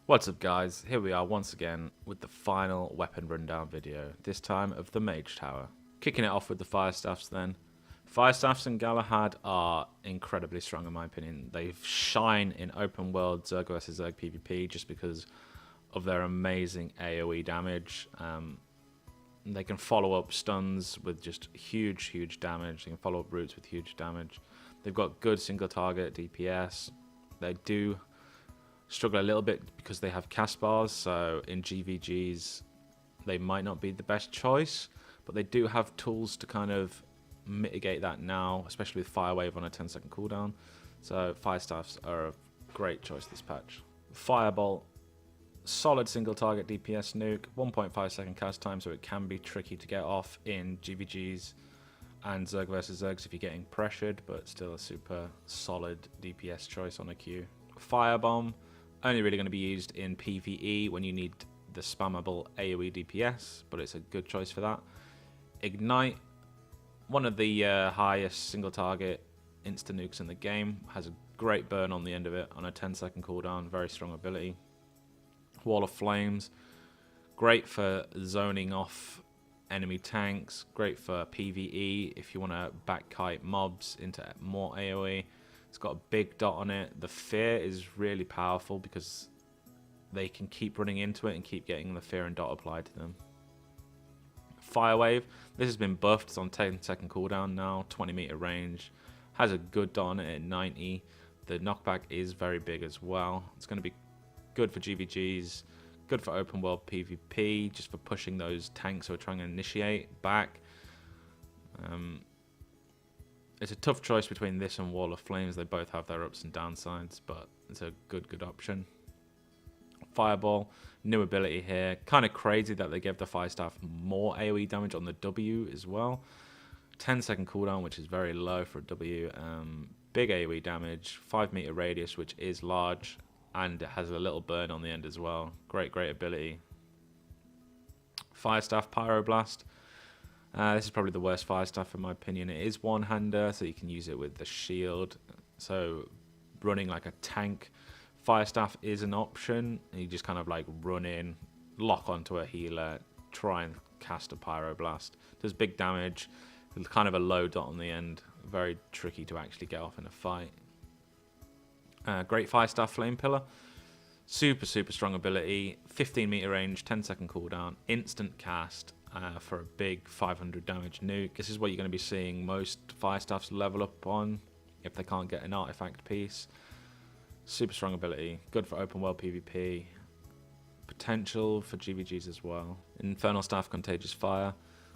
What's up guys, here we are once again with the final weapon rundown video, this time of the Mage Tower. Kicking it off with the Fire Staffs then. Fire Staffs and Galahad are incredibly strong in my opinion. They shine in open world Zerg vs Zerg PvP just because of their amazing AoE damage. They can follow up stuns with just huge damage. They can follow up roots with huge damage. They've got good single target DPS. They do struggle a little bit because they have cast bars, so in GVGs they might not be the best choice, but they do have tools to kind of mitigate that now, especially with Fire Wave on a 10-second cooldown. So Fire Staffs are a great choice this patch. Firebolt, solid single target DPS nuke, 1.5 second cast time, so it can be tricky to get off in GVGs and Zerg vs Zergs if you're getting pressured, but still a super solid DPS choice on a queue. Firebomb, only really going to be used in PvE when you need the spammable AoE DPS, but it's a good choice for that. Ignite, one of the highest single target insta nukes in the game, has a great burn on the end of it on a 10-second cooldown, very strong ability. Wall of Flames, great for zoning off enemy tanks, great for PvE if you want to back kite mobs into more AoE. It's got a big dot on it. The fear is really powerful because they can keep running into it and keep getting the fear and dot applied to them. Fire Wave, this has been buffed. It's on 10-second cooldown now, 20-meter range. Has a good dot on it at 90. The knockback is very big as well. It's going to be good for GVGs, good for open world PvP, just for pushing those tanks who are trying to initiate back. It's a tough choice between this and Wall of Flames. They both have their ups and downsides, but it's a good option. Fireball, new ability here. Kind of crazy that they gave the Fire Staff more AoE damage on the W as well. 10-second cooldown, which is very low for a W. Big AoE damage, 5-meter radius, which is large, and it has a little burn on the end as well. Great ability. Fire Staff, Pyroblast. This is probably the worst Fire Staff in my opinion. It is one-hander, so you can use it with the shield. So running like a tank, Fire Staff is an option. And you just kind of like run in, lock onto a healer, try and cast a Pyroblast. Does big damage, kind of a low dot on the end. Very tricky to actually get off in a fight. Great Fire Staff, Flame Pillar. Super strong ability. 15-meter range, 10-second cooldown, instant cast. For a big 500 damage nuke. This is what you're going to be seeing most Fire Staffs level up on if they can't get an artifact piece. Super strong ability, good for open world PvP, potential for GVGs as well. Infernal Staff, Contagious Fire,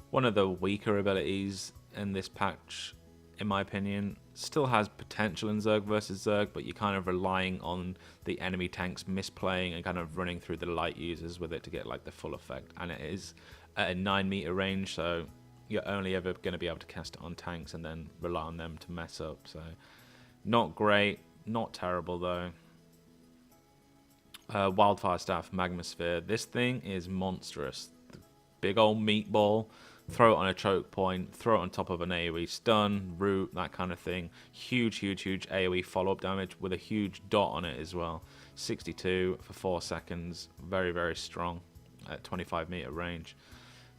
one of the weaker abilities in this patch in my opinion. Still has potential in Zerg vs Zerg, but you're kind of relying on the enemy tanks misplaying and kind of running through the light users with it to get like the full effect, and it is at a 9-meter range, so you're only ever going to be able to cast it on tanks and then rely on them to mess up. So not great, not terrible though. Wildfire Staff, Magma Sphere. This thing is monstrous. The big old meatball. Throw it on a choke point, throw it on top of an AoE stun, root, that kind of thing. Huge AoE follow-up damage with a huge dot on it as well. 62 for 4 seconds. Very strong at 25-meter range.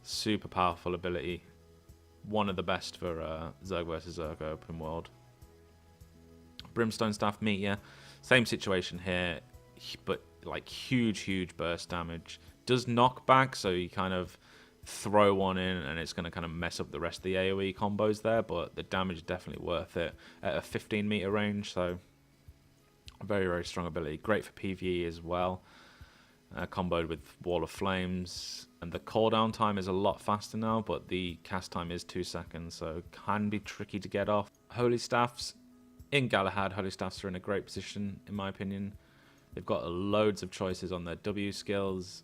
Super powerful ability. One of the best for Zerg vs Zerg open world. Brimstone Staff, Meteor. Same situation here, but like huge burst damage. Does knock back, so you kind of throw one in and it's going to kind of mess up the rest of the AoE combos there, but the damage is definitely worth it at a 15-meter range, so very strong ability. Great for PvE as well, comboed with Wall of Flames, and the cooldown time is a lot faster now, but the cast time is 2 seconds, so can be tricky to get off. Holy Staffs in Galahad. Holy Staffs are in a great position in my opinion. They've got loads of choices on their W skills.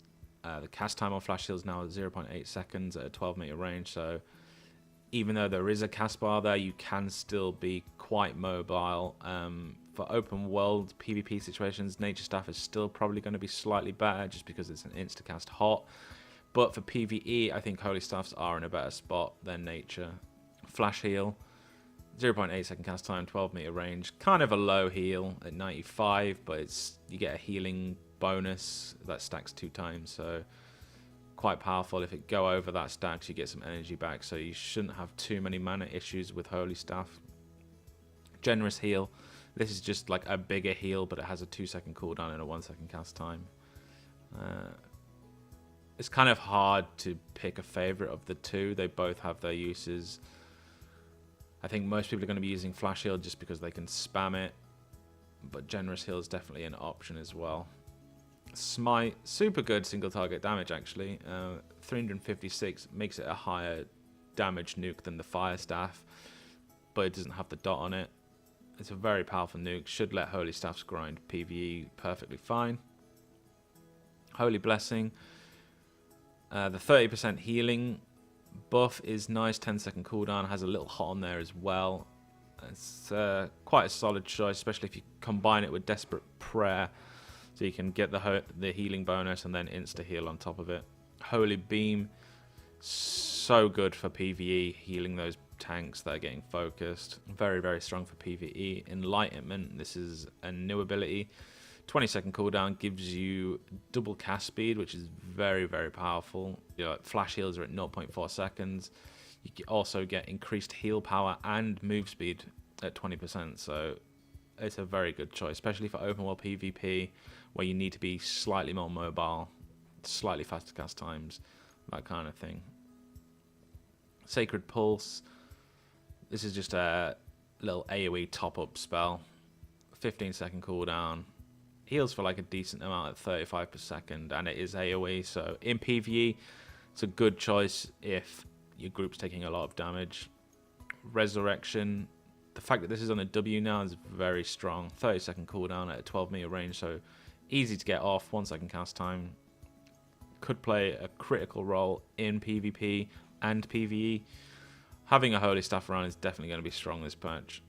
The cast time on Flash Shields now is 0.8 seconds at a 12-meter range, so even though there is a cast bar there, you can still be quite mobile. For open world PvP situations, Nature Staff is still probably going to be slightly better just because it's an insta-cast hot. But for PvE, I think Holy Staffs are in a better spot than Nature. Flash Heal, 0.8 second cast time, 12 meter range. Kind of a low heal at 95, but you get a healing bonus that stacks 2 times, so quite powerful. If it go over that stacks, you get some energy back, so you shouldn't have too many mana issues with Holy Staff. Generous heal. This is just like a bigger heal, but it has a 2-second cooldown and a 1-second cast time. It's kind of hard to pick a favorite of the two. They both have their uses. I think most people are going to be using Flash Heal just because they can spam it, but Generous Heal is definitely an option as well. Smite, super good single target damage actually. 356 makes it a higher damage nuke than the Fire Staff, but it doesn't have the dot on it. It's a very powerful nuke, should let Holy Staffs grind PvE perfectly fine. Holy Blessing, the 30% healing buff is nice, 10-second cooldown, has a little hot on there as well. It's quite a solid choice, especially if you combine it with Desperate Prayer, so you can get the healing bonus and then insta-heal on top of it. Holy Beam, so good for PvE, healing those tanks that are getting focused. Very, very strong for PvE. Enlightenment, this is a new ability. 20-second cooldown gives you double cast speed, which is very, very powerful. Flash heals are at 0.4 seconds. You also get increased heal power and move speed at 20%, so it's a very good choice, especially for open world PvP, where you need to be slightly more mobile, slightly faster cast times, that kind of thing. Sacred Pulse, this is just a little AoE top-up spell. 15-second cooldown. Heals for like a decent amount at 35 per second, and it is AoE, so in PvE, it's a good choice if your group's taking a lot of damage. Resurrection, the fact that this is on a W now is very strong. 30-second cooldown at a 12-meter range, so easy to get off, 1-second cast time. Could play a critical role in PvP and PvE. Having a Holy Staff around is definitely going to be strong this patch.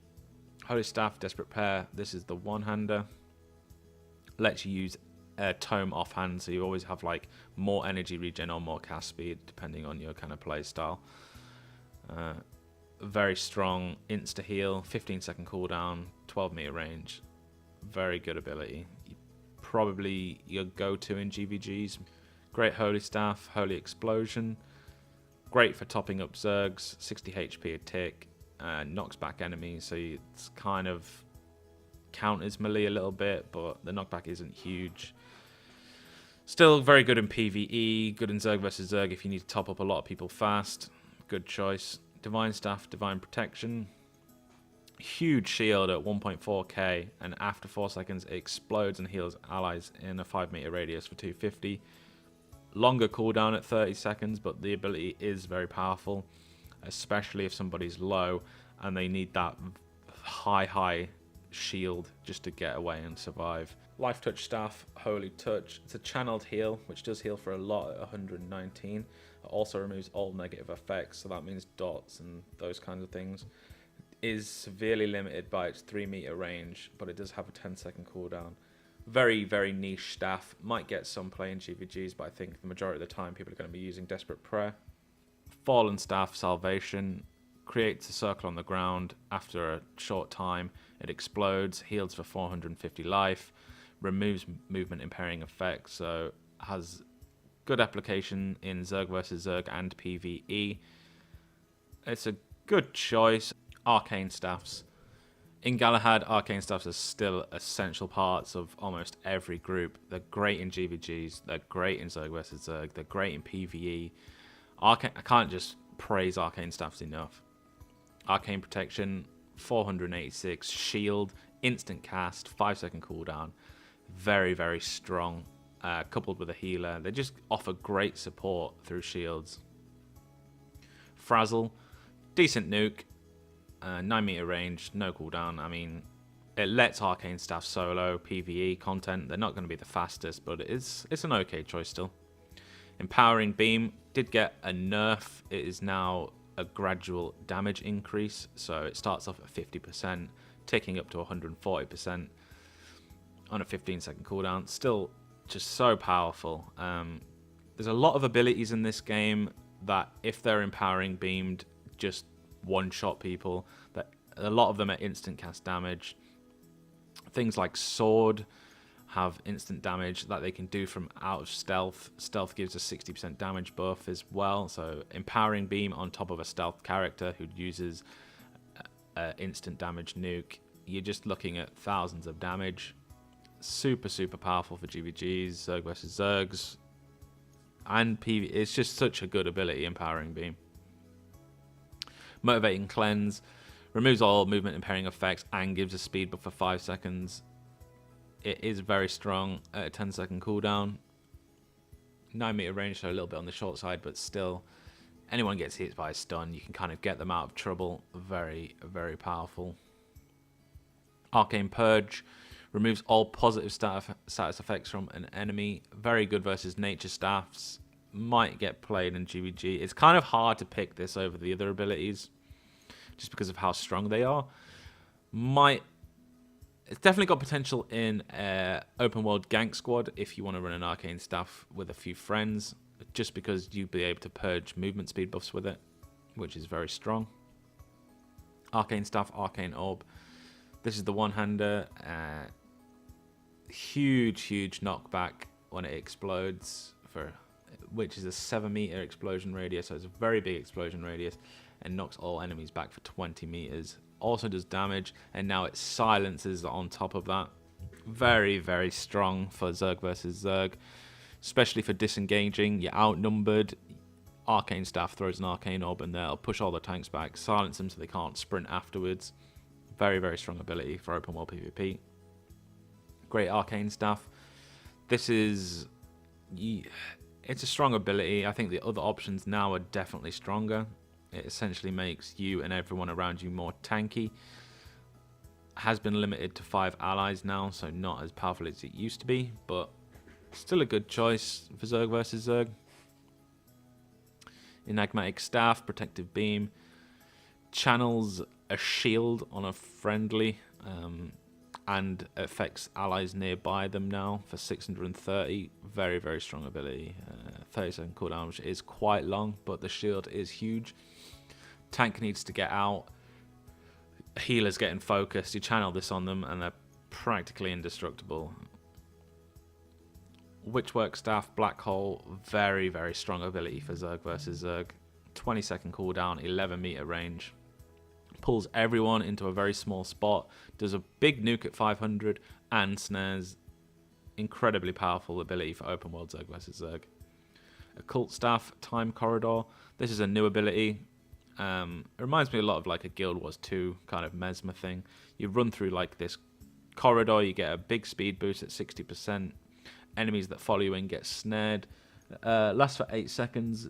Holy Staff, Desperate Pair, this is the one-hander. Lets you use a tome offhand, so you always have like more energy regen or more cast speed depending on your kind of play style. Very strong insta heal, 15-second cooldown, 12-meter range. Very good ability. Probably your go-to in GVGs. Great Holy Staff, Holy Explosion. Great for topping up Zergs, 60 HP a tick, knocks back enemies, so it's kind of counters melee a little bit, but the knockback isn't huge. Still very good in PvE, good in Zerg versus Zerg if you need to top up a lot of people fast. Good choice. Divine Staff, Divine Protection. Huge shield at 1.4k, and after 4 seconds it explodes and heals allies in a 5-meter radius for 250. Longer cooldown at 30 seconds, but the ability is very powerful, especially if somebody's low and they need that high shield just to get away and survive. Life Touch Staff, Holy Touch. It's a channeled heal, which does heal for a lot at 119. It also removes all negative effects, so that means dots and those kinds of things. It is severely limited by its 3-meter range, but it does have a 10-second cooldown. Very, very niche staff. Might get some play in GVGs, but I think the majority of the time people are going to be using Desperate Prayer. Fallen Staff, Salvation. Creates a circle on the ground. After a short time, it explodes, heals for 450 life, removes movement impairing effects, so has good application in Zerg versus Zerg and PvE. It's a good choice. Arcane Staffs. In Galahad, Arcane Staffs are still essential parts of almost every group. They're great in GVGs, they're great in Zerg versus Zerg, they're great in PvE. I can't just praise Arcane Staffs enough. Arcane Protection, 486, shield, instant cast, 5-second cooldown. Very, very strong, coupled with a healer. They just offer great support through shields. Frazzle, decent nuke, 9-meter range, no cooldown. I mean, it lets Arcane Staff solo PvE content. They're not going to be the fastest, but it's an okay choice still. Empowering Beam did get a nerf. It is now a gradual damage increase, so it starts off at 50%, ticking up to 140% on a 15-second cooldown. Still just so powerful. There's a lot of abilities in this game that, if they're empowering beamed, just one-shot people. That A lot of them are instant cast damage. Things like Sword have instant damage that they can do from out of stealth. Stealth gives a 60% damage buff as well. So Empowering Beam on top of a stealth character who uses instant damage nuke. You're just looking at thousands of damage. Super, super powerful for GVGs, Zerg versus Zergs. And PV. It's just such a good ability, Empowering Beam. Motivating Cleanse. Removes all movement impairing effects and gives a speed buff for 5 seconds. It is very strong at a 10-second cooldown. 9 meter range, so a little bit on the short side, but still, anyone gets hit by a stun, you can kind of get them out of trouble. Very, very powerful. Arcane Purge removes all positive status effects from an enemy. Very good versus nature staffs. Might get played in GVG. It's kind of hard to pick this over the other abilities, just because of how strong they are. It's definitely got potential in open world gank squad if you want to run an arcane staff with a few friends, just because you'd be able to purge movement speed buffs with it, which is very strong. Arcane staff, arcane orb. This is the one-hander. Huge knockback when it explodes, which is a 7 meter explosion radius, so it's a very big explosion radius, and knocks all enemies back for 20 meters. Also does damage, and now it silences on top of that. Very, very strong for Zerg versus Zerg, especially for disengaging. You're outnumbered. Arcane staff throws an arcane orb in there. It'll push all the tanks back, silence them so they can't sprint afterwards. Very, very strong ability for open world PvP. Great arcane staff. This is... It's a strong ability. I think the other options now are definitely stronger. It essentially makes you and everyone around you more tanky. Has been limited to 5 allies now, so not as powerful as it used to be, but still a good choice for Zerg versus Zerg. Enigmatic Staff, Protective Beam. Channels a shield on a friendly and affects allies nearby them now for 630. Very, very strong ability. 30-second cooldown, which is quite long, but the shield is huge. Tank needs to get out. Healers getting focused. You channel this on them, and they're practically indestructible. Witchwork Staff, Black Hole. Very, very strong ability for Zerg versus Zerg. 20-second cooldown, 11 meter range. Pulls everyone into a very small spot. Does a big nuke at 500 and snares. Incredibly powerful ability for open world Zerg versus Zerg. Occult Staff, Time Corridor. This is a new ability. It reminds me a lot of like a Guild Wars 2 kind of Mesmer thing. You run through like this corridor, you get a big speed boost at 60%. Enemies that follow you in get snared. Lasts for 8 seconds.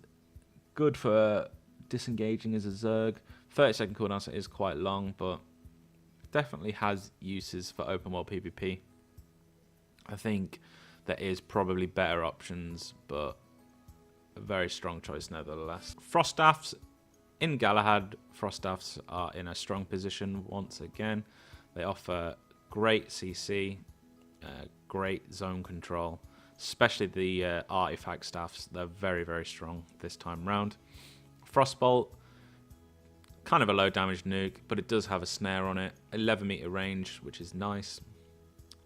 Good for disengaging as a Zerg. 30-second cooldown, so it is quite long, but definitely has uses for open world PvP. I think there is probably better options, but a very strong choice nevertheless. Frost Staffs. In Galahad, Frost Staffs are in a strong position once again. They offer great CC, great zone control, especially the artifact staffs. They're very, very strong this time round. Frostbolt, kind of a low damage nuke, but it does have a snare on it. 11 meter range, which is nice.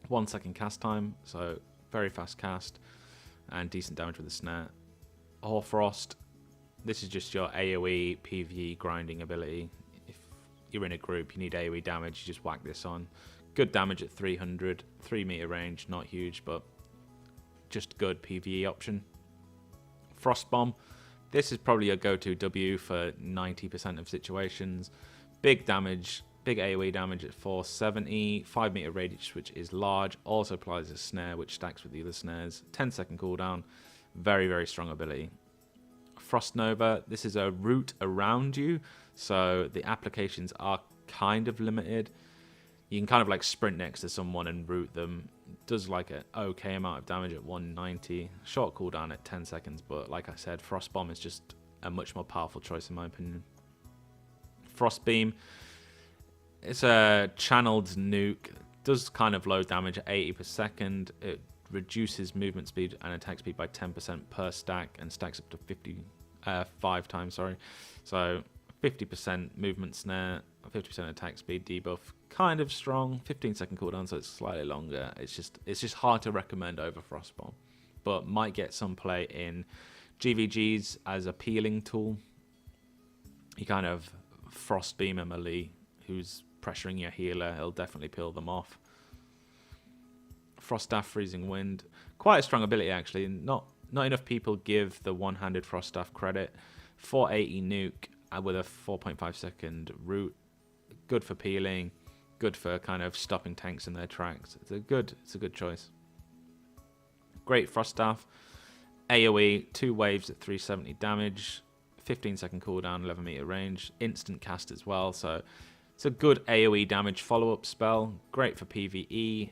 1 second cast time, so very fast cast and decent damage with the snare. Hoarfrost. This is just your AoE PvE grinding ability. If you're in a group, you need AoE damage, you just whack this on. Good damage at 300, 3 meter range, not huge, but just good PvE option. Frostbomb. This is probably a go-to W for 90% of situations. Big damage, big AoE damage at 470, 5 meter radius, which is large. Also applies a snare, which stacks with the other snares. 10-second cooldown. Very, very strong ability. Frost Nova, this is a route around you, so the applications are kind of limited. You can kind of like sprint next to someone and route them. Does like an okay amount of damage at 190. Short cooldown at 10 seconds, but like I said, Frost Bomb is just a much more powerful choice in my opinion. Frost Beam, it's a channeled nuke. Does kind of low damage at 80 per second. It reduces movement speed and attack speed by 10% per stack and stacks up to 5 times, sorry. So 50% movement snare, 50% attack speed debuff, kind of strong. 15-second cooldown, so it's slightly longer. It's just hard to recommend over Frostbomb, but might get some play in GVGs as a peeling tool. You kind of frost beam a melee who's pressuring your healer. It'll definitely peel them off. Frost Staff, Freezing Wind, quite a strong ability actually. Not enough people give the one-handed Frost Staff credit. 480 nuke with a 4.5 second root. Good for peeling. Good for kind of stopping tanks in their tracks. It's a good choice. Great Frost Staff. AoE, 2 waves at 370 damage. 15-second cooldown, 11 meter range. Instant cast as well, so it's a good AoE damage follow-up spell. Great for PvE.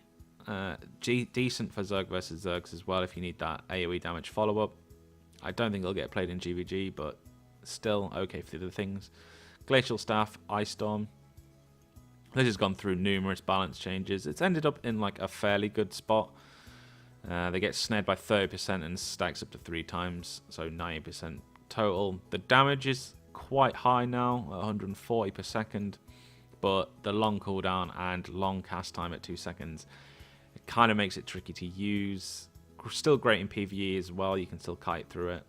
Decent for Zerg versus Zergs as well if you need that AoE damage follow-up. I don't think it'll get played in GVG, but still okay for the other things. Glacial Staff, Ice Storm. This has gone through numerous balance changes. It's ended up in like a fairly good spot. They get snared by 30% and stacks up to 3 times, so 90% total. The damage is quite high now, 140 per second, but the long cooldown and long cast time at 2 seconds, it kind of makes it tricky to use. Still great in PvE as well, you can still kite through it,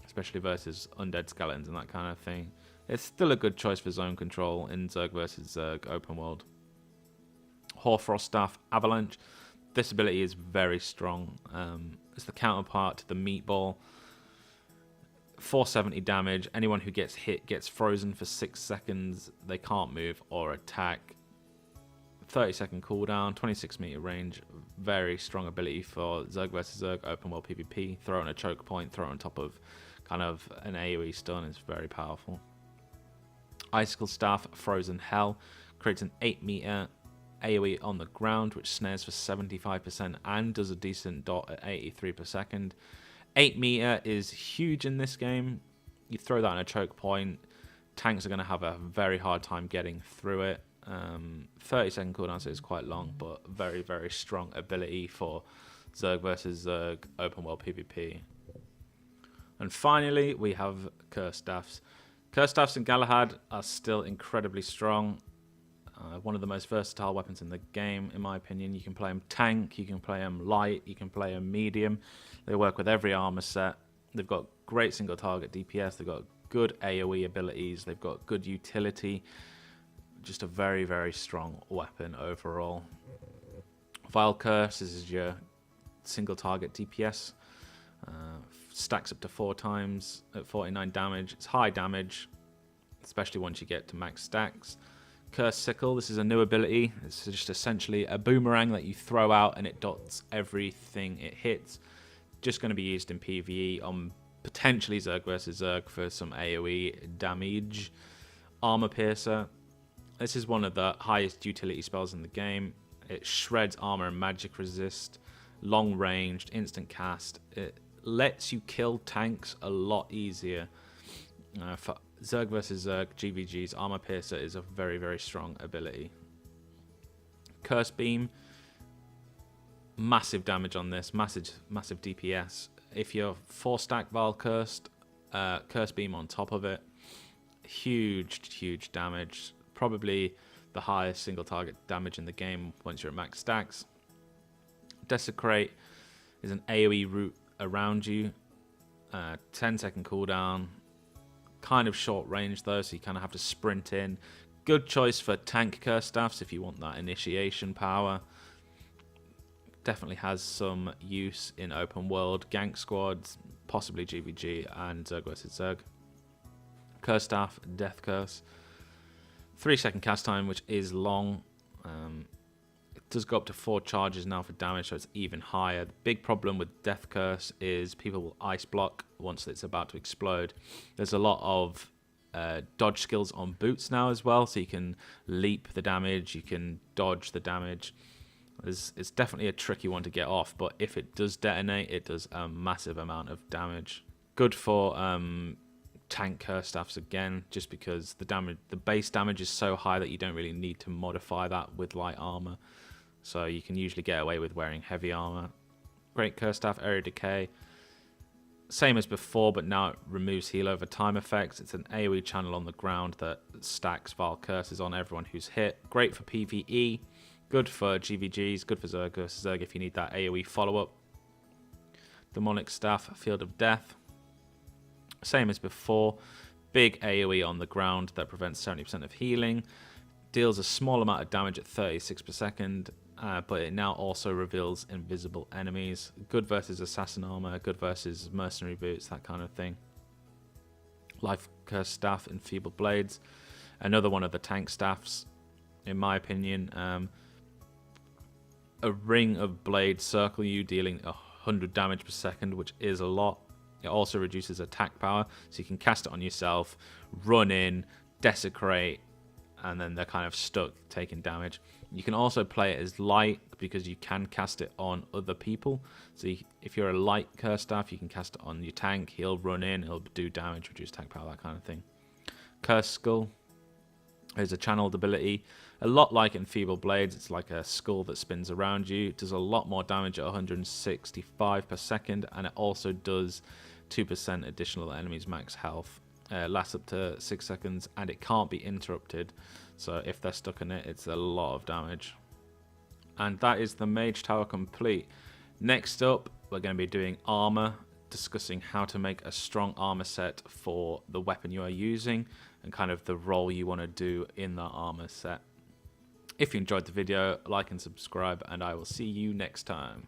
especially versus undead skeletons and that kind of thing. It's still a good choice for zone control in Zerg versus Zerg open world. Hoarfrost Staff, Avalanche. This ability is very strong. It's the counterpart to the Meatball. 470 damage. Anyone who gets hit gets frozen for 6 seconds. They can't move or attack. 30-second cooldown, 26 meter range. Very strong ability for Zerg versus Zerg open world PvP. Throw on a choke point, throw it on top of kind of an AoE stun. It's very powerful. Icicle Staff, Frozen Hell. Creates an 8 meter AoE on the ground, which snares for 75% and does a decent dot at 83 per second. 8 meter is huge in this game. You throw that on a choke point, tanks are going to have a very hard time getting through it. 30-second cooldown, so it's quite long, but very, very strong ability for Zerg versus Zerg open world PvP. And finally, we have Curse Staffs. Curse Staffs in Galahad are still incredibly strong. One of the most versatile weapons in the game, in my opinion. You can play them tank, you can play them light, you can play them medium. They work with every armor set. They've got great single target DPS. They've got good AoE abilities. They've got good utility. Just a very, very strong weapon overall. Vile Curse, this is your single target DPS. Stacks up to 4 times at 49 damage. It's high damage, especially once you get to max stacks. Curse Sickle, this is a new ability. It's just essentially a boomerang that you throw out and it dots everything it hits. Just going to be used in PvE on potentially Zerg versus Zerg for some AoE damage. Armor Piercer. This is one of the highest utility spells in the game. It shreds armor and magic resist. Long ranged, instant cast. It lets you kill tanks a lot easier. For Zerg versus Zerg GVG's Armor Piercer is a very, very strong ability. Curse Beam, massive damage on this, massive DPS. If you're 4-stack Vile Cursed, Curse Beam on top of it, huge damage. Probably the highest single target damage in the game once you're at max stacks. Desecrate is an AoE route around you, 10-second cooldown. Kind of short range though, so you kind of have to sprint in. Good choice for tank Curse Staffs if you want that initiation power. Definitely has some use in open world, gank squads, possibly GVG and Zerg vs Zerg. Curse Staff, Death Curse. 3-second cast time, which is long. It does go up to 4 charges now for damage, so it's even higher. The big problem with Death Curse is people will ice block once it's about to explode. There's a lot of dodge skills on boots now as well, so you can leap the damage, you can dodge the damage. It's definitely a tricky one to get off, but if it does detonate, it does a massive amount of damage. Good for tank Curse Staffs again, just because the base damage is so high that you don't really need to modify that with light armor. So you can usually get away with wearing heavy armor. Great Curse Staff, Area Decay. Same as before, but now it removes heal over time effects. It's an AoE channel on the ground that stacks Vile Curses on everyone who's hit. Great for PvE, good for GVGs, good for Zerg if you need that AoE follow-up. Demonic Staff, Field of Death. Same as before, big AoE on the ground that prevents 70% of healing. Deals a small amount of damage at 36 per second. But it now also reveals invisible enemies. Good versus assassin armor, good versus mercenary boots, that kind of thing. Life Curse Staff, Enfeebled Blades. Another one of the tank staffs, in my opinion. A ring of blades circle you, dealing 100 damage per second, which is a lot. It also reduces attack power, so you can cast it on yourself, run in, desecrate, and then they're kind of stuck taking damage. You can also play it as light because you can cast it on other people. So if you're a light curse staff, you can cast it on your tank. He'll run in, he'll do damage, reduce attack power, that kind of thing. Curse Skull is a channeled ability. A lot like Enfeebled Blades, it's like a skull that spins around you. It does a lot more damage at 165 per second, and it also does 2% additional enemies max health. Lasts up to 6 seconds, and it can't be interrupted, so if they're stuck in it, it's a lot of damage. And that is the Mage Tower complete. Next up, we're going to be doing armor, discussing how to make a strong armor set for the weapon you are using, and kind of the role you want to do in that armor set. If you enjoyed the video, like and subscribe, and I will see you next time.